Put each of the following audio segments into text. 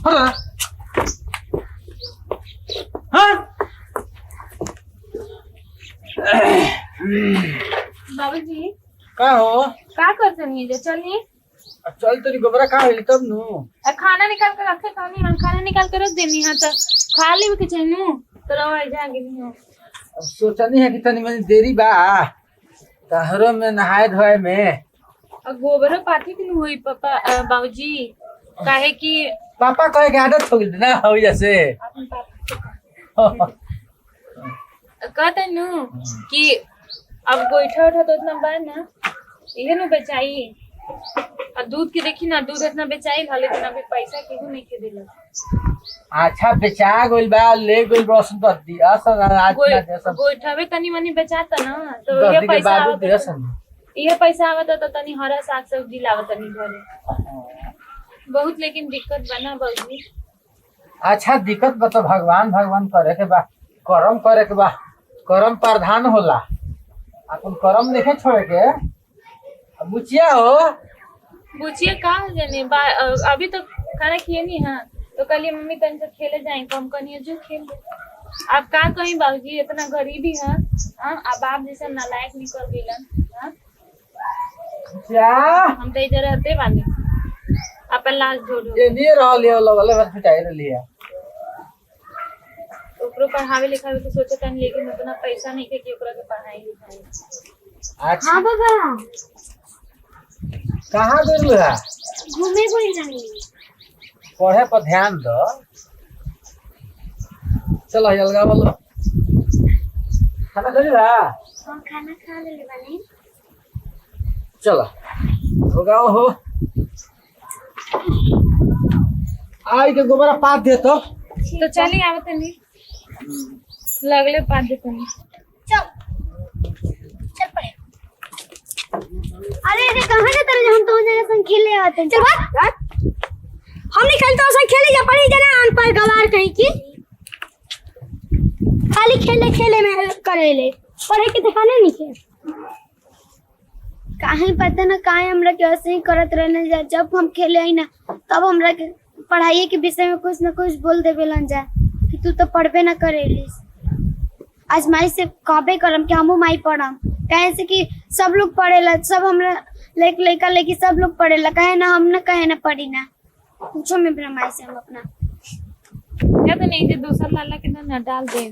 हाँ बाबूजी का हो का करते नहीं जे चलिए चल तोरी गोबरा का होली तब नु खाना निकाल कर रखे कहनी हम खाना निकाल कर रख देनी है तो खा ली के चाहिए नु तो रवा जागे नहीं हो अब सोचनी है कि तनी मनी देरी बा तहरो में नहाए धोए में और गोबर पाथी के हुई पापा बाबूजी काहे कि पापा कहे के आदत हो गई ना हो जैसे अपन पापा कहते नु कि अब गोइठा उठा तो इतना बार ना इहे नु बेचाई और दूध के देखी ना दूध इतना बेचाई हाले इतना भी पैसा केहू नहीं के दिला अच्छा बेचा गोल बा ले गोल रोशन कर दी असन आज ना जैसा गोइठावे तनी मनी बेचाता ना तो दस ये दिन के पैसा बाद आवत दे सन ये पैसा आवत तो तनी हरा साग सब्जी लावत तनी घरे बहुत लेकिन दिक्कत बना बाबूजी अच्छा दिक्कत बा तो भगवान भगवान करे के बा कर्म करे के बा कर्म प्रधान होला अपन कर्म नहीं छोड़े के अब बुचिया हो पूछिए का जाने अभी तो खाना खिए नहीं हाँ तो कल ये मम्मी तन से खेले जाए कम कनिए जो खेल आप का कहीं बाबूजी इतना गरीबी है अब आप जैसे नालायक निकल गइलन हाँ बुचिया हम तो इधर रहते वाले अपन लाश जोड़ो ये नहीं रहल है लगले बस पिटाई रहली है ओकरो पढ़ावे लिखावे तो सोचे तन लेकिन उतना पैसा नहीं के ओकरा के पढ़ाई लिखाई अच्छा हां बाबा कहाँ गेलू है घूमे कोई जानी पढ़े पर ध्यान दो चलो अलगा बोलो खाना खा लिया हम खाना खा ले वाले चलो होगा हो आई के गोबरा पात दे तो चलिए आवत नहीं लगले पाद देते नहीं चल पड़े। अरे अरे कहाँ जाते रहे हम तो जगह संग खेले आते हैं। चल भाग हम नहीं खेलते हो संग खेले जा पड़ी जना अनपढ़ गवार कहीं की खाली खेले खेले में करेले पढ़े के दिखाने नहीं के काहे पता ना काहे हमरा के ऐसे ही करत रहने जा जब हम खेले आई ना तब हमरा के पढ़ाई के विषय में कुछ ना कुछ बोल देवेलन जा कि तू तो पढ़बे ना करेलिस आज माई से कहबे करम कि हमहू माई पढ़म कहे से कि सब लोग पढ़ेला सब हमरा लड़का लड़की सब लोग पढ़ेला कहे ना हम ना कहे ना पढ़ी ना पूछो में ब्रह्माई से हम अपना क्या तो नहीं जे दूसरा लाला के ना डाल दे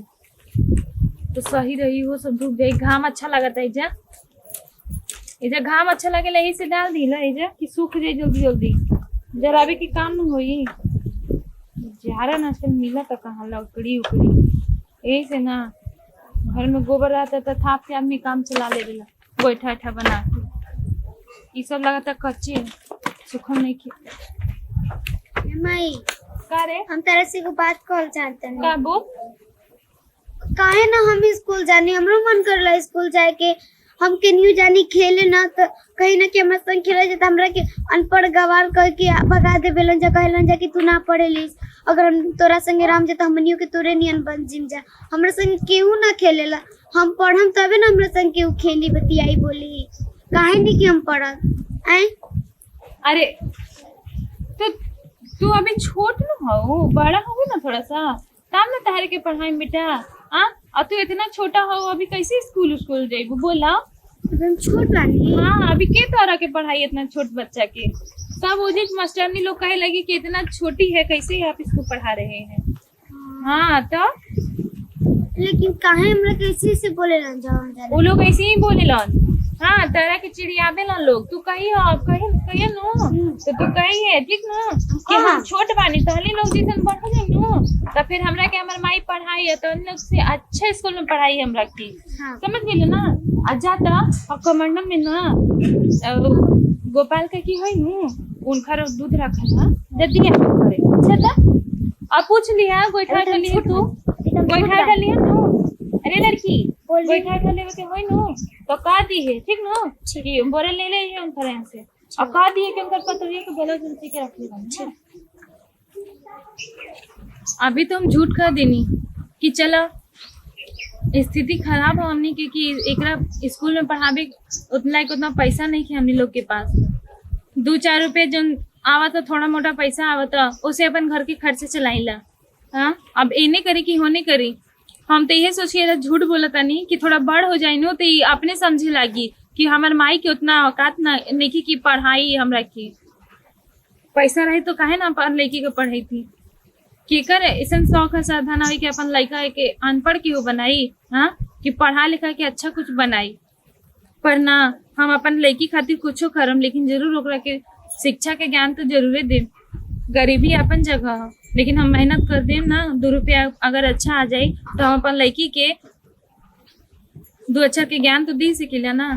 तो सही रही वो सब धूप जाए घाम अच्छा लगता है जा इधर घाम अच्छा लगे यही से डाल दी ला इधर कि सूख जाए जल्दी जल्दी जरा भी की काम न होई जारा आजकल मिला तो कहाँ लकड़ी उकड़ी यही से ना घर में गोबर रहता तो थाप के आदमी काम चला ले देला गोइठा ऐठा बना के ये सब लगाता कच्चे सुखम नहीं खे माई का रे हम तरह से को बात कॉल चाहते हैं का बोल काहे ना हम स्कूल जानी हमरो मन करला स्कूल जाए के हम केनियो जानी खेले ना तो कहीं ना कि हमरा संग खेले जाता हमरा के अनपढ़ गवार कह के भगा दे बेलन जा कहलन जा कि तू ना पढ़ेलिस अगर हम तोरा संगे राम जा तो हमनियो के तोरे नियन बन जिम जा हमरा संग केहू ना खेलेला हम पढ़म तबे ना हमरा संग केहू खेली बतियाई बोली काहे नहीं कि हम पढ़त आए अरे तो तू अभी छोट न हो बड़ा हो ना थोड़ा सा तब ना तहरे के पढ़ाई बेटा और तू इतना छोटा हो अभी कैसे स्कूल जाइबू बोला हम छोट बानी हाँ अभी के तरह के पढ़ाई इतना छोट बच्चा के सब ओजे मास्टरनी लोग कहे लगी कि इतना छोटी है कैसे आप इसको पढ़ा रहे हैं हाँ तो लेकिन काहे हमरा कैसे से बोले ना जाओ वो लोग ऐसे ही बोले लन हाँ तरह के चिड़ियाबे लन लोग तू कही हो अब कही नो तो तू कही है ठीक ना कि हम छोट बानी तहले लोग जैसे बढ़ नो तो फिर हमरा के हमर माई पढ़ाई है तो उन लोग से अच्छे स्कूल में पढ़ाई हम रखती समझ गेल ना आ जाता और कमंडल में ना गोपाल का की है नु उनका दूध रखा ना जल्दी है करे अच्छा अब पूछ लिया गोइठा के लिए तू गोइठा के लिए तू अरे लड़की गोइठा के लिए के होई नु तो का दी है ठीक ना कि बोरे ले ले है उनका यहाँ से और का दी है कि उनका पतरिया के बोलो जल्दी के रख ले अभी तुम झूठ कर देनी कि चलो स्थिति खराब हो हमनी के कि एकरा स्कूल में पढ़ावे उतना पैसा नहीं है हमनी लोग के पास 2-4 रुपए जो आवत थोड़ा मोटा पैसा आवत उसे अपन घर के खर्चे चलाइला। हाँ, अब इन्हें करी कि होने करी। हम तो ये सोचिए झूठ बोलता नहीं कि थोड़ा बड़ हो जाए नो तो ये अपने समझे लागी कि हमार माई के उतना औकात ना नहीं की पढ़ाई हमरा की। पैसा रही तो काहे ना अपन लड़की के पढ़ाई थी की कर ऐसा शौक है साधन आवे कि अपन लड़का के अनपढ़ की हो बनाई। हाँ, कि पढ़ा लिखा के अच्छा कुछ बनाई। पर ना, हम अपन लड़की खातिर कुछो करम, लेकिन जरूर ओकरा के शिक्षा के ज्ञान तो जरूरे दे। गरीबी अपन जगह है, लेकिन हम मेहनत कर देम ना, 2 रुपया अगर अच्छा आ जाए तो हम अपन लड़की के 2 अक्षर के ज्ञान तो दे सकेला ना।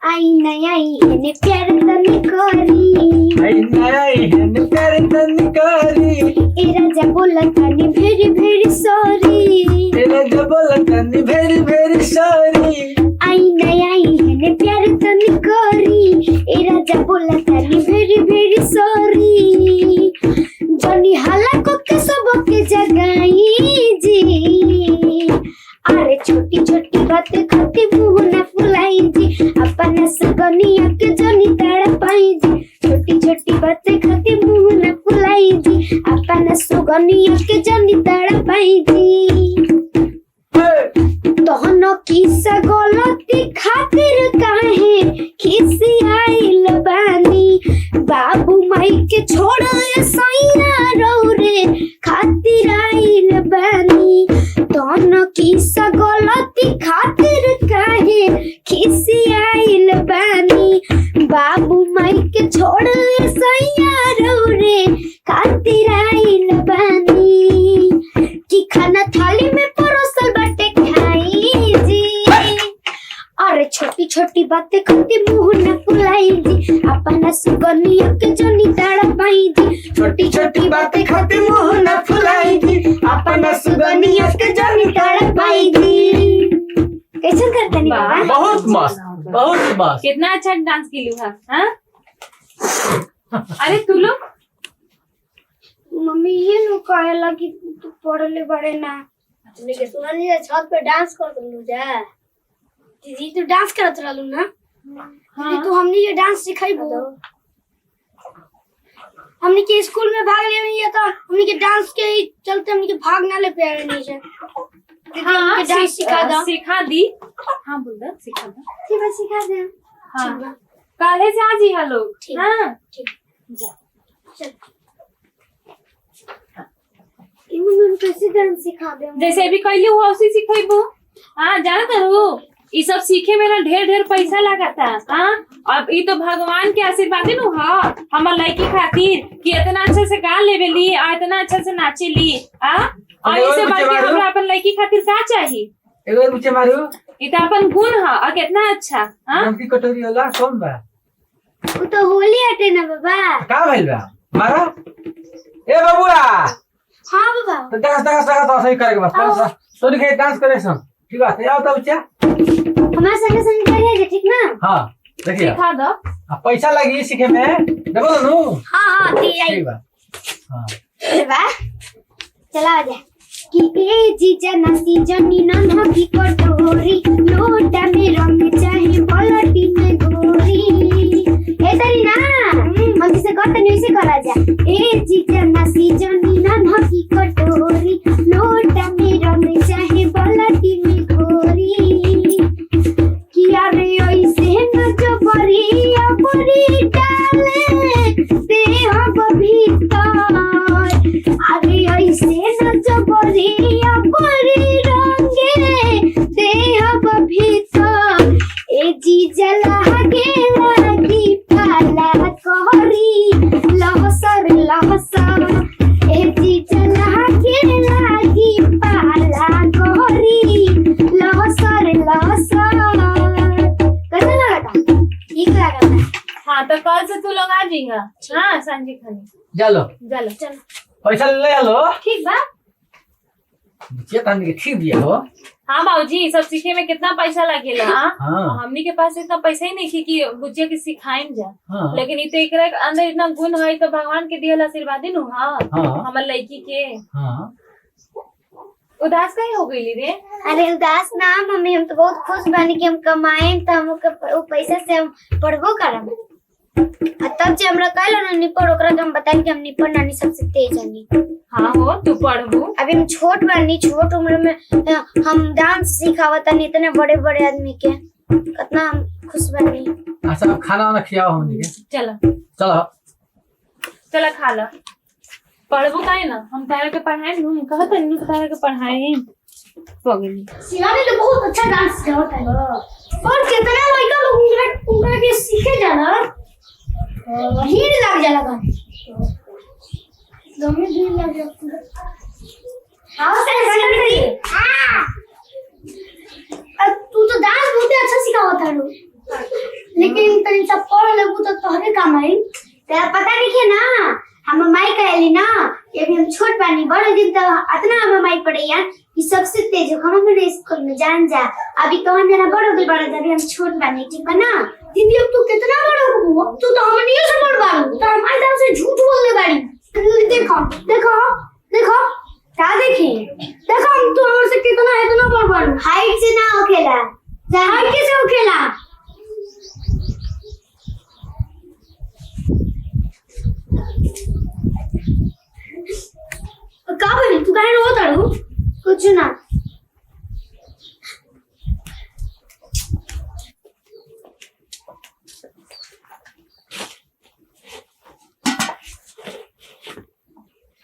आई नहीं एने प्यार तनी करी, प्यार तनी करी, ए राजा बोला तनी भेरी भेरी सॉरी, वेरी सॉरी। आई नहीं एने प्यार तनी करी, ए राजा बोला तनी भेरी भेरी सॉरी, जनी हाला को के सबके जगाई जी, अरे छोटी छोटी बातें खाती मुंह न फुलाई जी, अपना सगनिया के जनी तड़ पाई जी, छोटी छोटी बातें खाती मुंह न फुलाई जी, अपना सगनिया के जनी तड़ पाई जी। तोहनो किस्सा गलती खातिर काहे खिसी आइल बानी, बाबू माई के छोड़ सैया रौरे खातिर आइल बानी, तोहनो किस्सा गलती खातिर काहे खिसी आइल बानी, बाबू माई के छोड़ सैया रौरे खातिर आइल बानी, कि खाना थाली में परोसल बाटे खाई जी, अरे छोटी छोटी बातें करके मुंह न फुलाई जी, अपना सुगनिया के जनी तड़ पाई जी, छोटी छोटी बातें करके मुंह न फुलाई जी, अपना सुगनिया के जनी तड़ पाई जी। कैसे करते नहीं बाबा? बहुत मस्त, बहुत मस्त। कितना अच्छा डांस की लू है। हाँ? अरे तू लोग मम्मी ये लोग कहेला कि तू पढ़ले बड़े ना, तुमने के सुना नहीं छत पे डांस करत रहलू जा। दीदी तू डांस करत रहलू ना? हाँ। दीदी तू हमनी के डांस सिखाइबो? हमनी के स्कूल में भाग ले रही है तो हमनी के डांस के चलते हमनी के भाग ना ले पाए नहीं है। दीदी हाँ, हमनी के डांस सिखा दो। सिखा दी। हाँ बोल दो, सिखा दो। ठीक है सिखा दे। हाँ, काहे से आज ही हेलो। ठीक। हाँ, ठीक। जा। चल। मम्मी कैसे डांस सिखा दे? जैसे अभी कहली वो उसी सिखेबो। हाँ, जाना करो। ये सब सीखे में ना ढेर पैसा लगाता। हाँ, अब ये तो भगवान के आशीर्वाद नु हाँ हमार लड़की खातिर कि इतना अच्छा से गा लेवेली और इतना अच्छा से नाचेली। हाँ, और इससे बढ़ के हमरा अपन लड़की खातिर का चाहिए? एगो और पूछे मारू, ये तो अपन गुण है और कितना अच्छा। हाँ, नमकी कटोरी वाला कौन बा? वो तो होली हटे ना बाबा। का भइल बा? मारा ए बबुआ। हाँ बाबा। तो डांस सही करे के बस। तो लिखे डांस करे सब। ठीक बात है, आओ तो बच्चा। हमारे संग करिए ठीक ना? हां, देखिए। सिखा दो। अब पैसा लगी सीखे में, देखो नु। हाँ ठीक बा। हां। अरे वाह, चला आ जा। कि ए जीजा नासी जनी नन्हा की कटोरी, लोटा में रंग चाहे पलटी में गोरी। ए तरी ना, हम जिसे करते नहीं उसे करा जा। ए जीजा नासी जनी नन्हा की कटोरी, लोटा में रंग चाहे पलटी में गोरी। किया रे ऐसे न जबरी अपरी डाले ते हम भीतर, अरे ऐसे न जबरी अपरी रंगे ते हम भीतर, ए जीजा लागे लागी पाला कहरी लहसर लहसर, ए जीजा लागे लागी पाला कहरी लहसर लहसर। कैसा लगा था? ठीक लगा था। हाँ, तो कल से तू लोग आ जाएगा। हाँ, संजी खानी। चलो चलो चलो पैसा ले लो। ठीक बा। बच्चे तन के ठीक दिया हो। हाँ बाबूजी, सब सीखे में कितना पैसा लगेला। हाँ। हमनी के पास इतना पैसा ही नहीं थी कि बुच्चे के सिखाएं जा। हाँ। लेकिन इतो एकरा के अंदर इतना गुण है तो भगवान के दियल आशीर्वाद नु। हाँ, हाँ। हमर लड़की के। हाँ। उदास काहे हो गई रे? अरे उदास ना मम्मी, हम तो बहुत खुश बानी कि हम कमाएं तो हम वो पैसा से हम पढ़बो करब। तब जे हमरा कहलो ना निपड़ ओकरा के हम बताएं कि हम निपड़ नानी सबसे तेज हनी। हाँ हो तू पढ़बू। अभी हम छोट बानी, छोट उम्र में हम डांस सिखावत हनी इतने बड़े बड़े आदमी के, कितना हम खुश बानी। अच्छा अब खाना वाना खियाओ हमनी के। चला चलो चला खा ला। पढ़बू काहे ना, हम तारा के पढ़ाए नु कहत हनी तारा के पढ़ाए हो गई। शिवानी तो बहुत अच्छा डांस सिखाता है और कितना लड़का लोग उनका के सीखे जाला भीड़ लग जाला गाने गमे भीड़ लग जाला। हाँ शिवानी तू तो डांस बहुत अच्छा सिखावत है लेकिन तनी सब पढ़ लेबू तो तोहरे काम आई। तेरा पता नहीं है ना, हम माई कहली ना कि अभी हम छोट बानी, बड़े दिन तो इतना हम माई पढ़ैया कि सबसे तेज हो हम अपने स्कूल में जान जा। अभी तो हम जना बड़ हो गए, बड़ा अभी हम छोट बानी, ठीक है ना दीदी? अब तू कितना बड़ा हो, अब तू तो हमनी से बड़ बारू, तो हमारे तरफ से झूठ बोल दे बाड़ी। देखो देखो देखो क्या देखी, देखो हम तू हमसे कितना इतना बड़ बारू। हाइट से ना होखेला, हाइट कैसे होखेला? का बनी तू काहे रोत आड़ू? कुछ ना।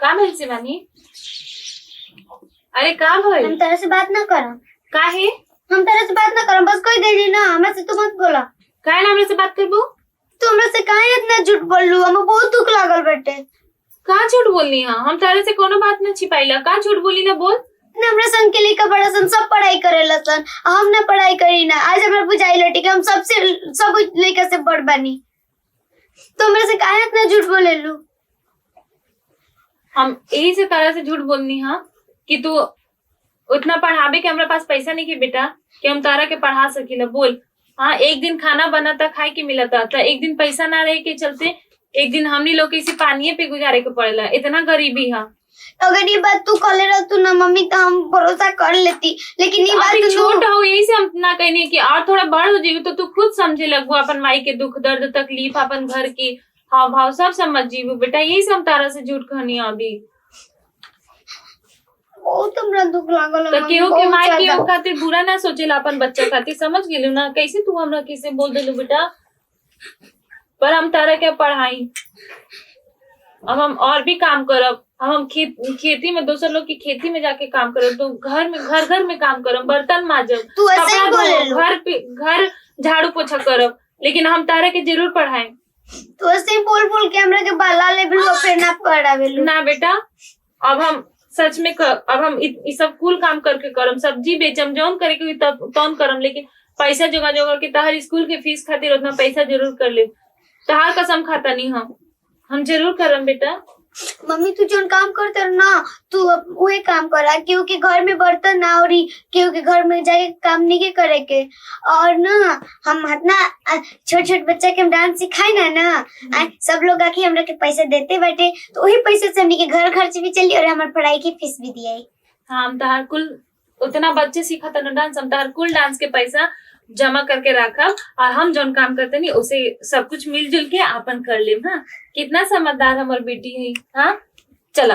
का भेल शिवानी? अरे का भइल? हम तेरे से बात ना करम। काहे? हम तेरे से बात ना करम, बस कोई दे ना, हमरा से तू मत बोला। काहे ना हमरे से बात करबू? तू हमरा से काहे इतना झूठ बोललू? हमें बहुत दुख लागल बेटे। का झूठ बोलनी है? हम तारे से कोनो बात न छिपाइला। का झूठ बोली ना बोल। ना हमरा सन के लेकर बड़ा सन सब पढ़ाई करेला सन, हम ना पढ़ाई करी ना। आज हमरा बुझाइला ठीक है, हम सब लेकर से बड़ बानी, तो हमरा से काहे इतना झूठ बोलेलू? हम यही से तारा से झूठ बोलनी है कि तू उतना पढ़ावे के हमरा पास पैसा नहीं के बेटा कि हम तारा के पढ़ा सकीला। बोल। हाँ, एक दिन खाना बनाता खाए के मिलता था, एक दिन पैसा ना रहे के चलते एक दिन हमनी लोग इसी पानी पे गुजारे के पड़ेला। इतना गरीबी है। अगर ये बात तू कले रह तू ना मम्मी तो हम भरोसा कर लेती, लेकिन ये बात छोट हो यही से हम ना कहनी कि और थोड़ा बड़ हो जाएगी तो तू खुद समझे लगू अपन माई के दुख दर्द तकलीफ, अपन घर की हाव भाव सब समझ जीवू बेटा। यही से हम तारा से झूठ कहनी अभी। बहुत हमरा दुख लागल। तो केहू के माई के खातिर बुरा ना सोचेला, अपन बच्चा खातिर समझ गेलू ना। कैसे तू हमरा किसे बोल देलू बेटा? पर हम तारा क्या पढ़ाई, अब हम और भी काम करब। हम खेती में दोसर लोग की खेती में जाके काम करब, तो घर में काम करब, बर्तन माजब, तू ऐसे ही बोले घर झाड़ू पोछा करब, लेकिन हम तारा के जरूर पढ़ाए। तू ऐसे ही बोल के हमरा के बाला लेबलू और फिर ना पढ़ावेलू ना बेटा। अब हम सच में अब हम इस सब कुल काम करके करम, सब्जी बेचम, जौन करे के तौन करम, लेकिन पैसा जोगा के तहर स्कूल के फीस खातिर उतना पैसा जरूर कर ले। तहार कसम खाता नहीं हम जरूर करम बेटा। मम्मी तू जो काम करते हो ना, तू वही काम करा, क्योंकि घर में बर्तन ना हो रही, क्योंकि घर में जाके काम नहीं के करे के। और ना हम इतना छोट बच्चा के हम डांस सिखाए ना सब लोग आके हमरा के पैसा देते बैठे, तो वही पैसे से हमनी के घर खर्च भी चली और हमारे पढ़ाई की फीस भी दिया। हाँ, हम तहार कुल उतना बच्चे सीखा था ना डांस, हम तहार कुल डांस के पैसा जमा करके रखब, और हम जौन काम करते नहीं उसे सब कुछ मिलजुल के आपन कर लेम। हाँ, कितना समझदार हमार बेटी है। हाँ चला।